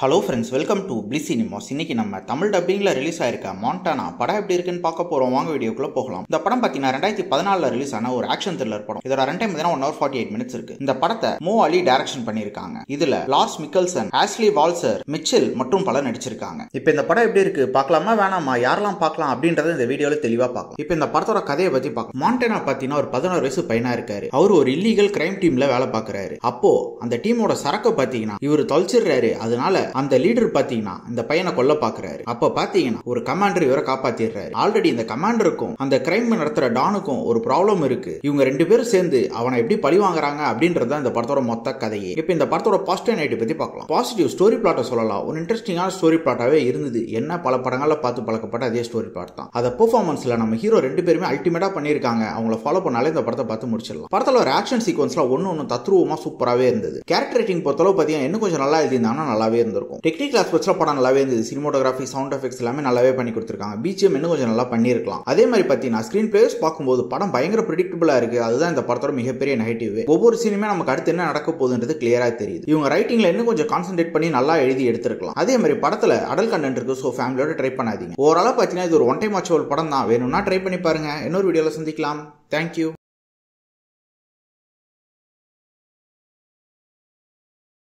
Hello friends, welcome to bliss cinemas. இன்னைக்கு நம்ம Tamil டப்பிங்ல release ஆயிருக்க மாண்டானா படம் எப்படி இருக்குன்னு பார்க்க போறோம். வாங்க வீடியோக்குள்ள போகலாம். இந்த படம் பார்த்தீங்கன்னா 2014 ரிலீஸ் ஆன ஒரு ஆக்ஷன் த்ரில்லர் படம். இதோட ரன் டைம் 1 hour 48 minutes இருக்கு. இந்த படத்தை மோ அலி டைரக்ஷன் பண்ணிருக்காங்க. இதுல லார்ஸ் மிக்கல்சன், ஆஷ்லி வால்சர், மிச்சல் மற்றும் பலர் நடிச்சிருக்காங்க. இப்போ இந்த படம் எப்படி இருக்கு பார்க்கலாமா வேணாமா, யாரெல்லாம் பார்க்கலாம் அப்படின்றத இந்த வீடியோல தெளிவா பார்க்கலாம். இப்போ இந்த படத்தோட கதையை பத்தி பார்க்கலாம். மாண்டானா பார்த்தீங்கன்னா ஒரு 16 வயசு பையனா இருக்காரு. அவர் ஒரு இல்லீகல் கிரைம் டீம்ல வேலை பார்க்கறாரு. அப்போ அந்த டீமோட சரக்கு பார்த்தீங்கன்னா இவர் தொலைச்சிடுறாரு. அதனால அந்த லீடர் பாத்தீங்கன்னா இந்த பையனை கொல்ல பாக்குறாரு. அப்ப பாத்தீங்கன்னா ஒரு கமாண்டர் இவரை காப்பாத்திடுறாரு. ஆல்ரெடி இந்த கமாண்டருக்கும் அந்த கிரைம் நடத்துற டானுக்கும் ஒரு ப்ராப்ளம் இருக்கு. இவங்க ரெண்டு பேரும் சேர்ந்து அவனை எப்படி பழி வாங்குறாங்க அப்படின்றத இந்த படத்தோட மொத்த கதையே. இப்ப இந்த படத்தோட பாசிட்டிவ் நைட் பத்தி பார்க்கலாம். பாசிட்டிவ் ஸ்டோரி பிளாட்டை சொல்லலாம். ஒரு இன்ட்ரெஸ்டிங்கான ஸ்டோரி பிளாட்டாவே இருந்தது. என்ன பல படங்கள்ல பார்த்து பழக்கப்பட்ட அதே ஸ்டோரி பிளாட் தான். அத பெர்ஃபார்மன்ஸ்ல நம்ம ஹீரோ ரெண்டு பேருமே அல்டிமேட்டா பண்ணிருக்காங்க. அவங்கள ஃபாலோ பண்ணாலே இந்த படத்தை பார்த்து முடிச்சிடலாம். படத்துல ஒரு ஆக்ஷன் சீக்வன்ஸ்ல ஒன்னு தத்ரூபமா சூப்பராவே இருந்தது. கேரக்டர் ரைட்டிங் பொறுத்தளவு பாத்தீங்கன்னா இன்னும் கொஞ்சம் நல்லா எழுதியிருந்தாங்கன்னா நல்லாவே இருந்திருக்கும். டெக்னிக்கல் ஆஸ்பெக்ட்ஸ்ல படம் நல்லாவே இருந்தது. சினிமோட்டோகிராஃபி, சவுண்ட் எஃபெக்ட்ஸ் எல்லாமே நல்லாவே பண்ணி கொடுத்திருக்காங்க. பிஜிஎம் இன்னும் கொஞ்சம் நல்லா பண்ணிருக்கலாம். அதே மாதிரி பாத்தீங்கன்னா ஸ்கிரீன் பிளேஸ் பார்க்கும்போது படம் பயங்கர பிரெடிக்டபிளா இருக்கு. அதுதான் இந்த படத்தோட மிகப்பெரிய நெகட்டிவ். ஒவ்வொரு சீனுமே நமக்கு அடுத்து என்ன நடக்க போகுதுன்றது கிளியரா தெரியுது. இவங்க ரைட்டிங்ல இன்னும் கொஞ்சம் கான்சென்ட்ரேட் பண்ணி நல்லா எழுதி எடுத்திருக்கலாம். அதே மாதிரி படத்துல அடல்ட் கண்டென்ட் இருக்கு. சோ ஃபேமிலியோட ட்ரை பண்ணாதீங்க. ஓவராலா பாத்தீங்கன்னா இது ஒரு ஒன் டைம் வாட்சபிள் படம் தான். வேணும்னா ட்ரை பண்ணி பாருங்க. இன்னொரு வீடியோல சந்திக்கலாம். தேங்க்யூ.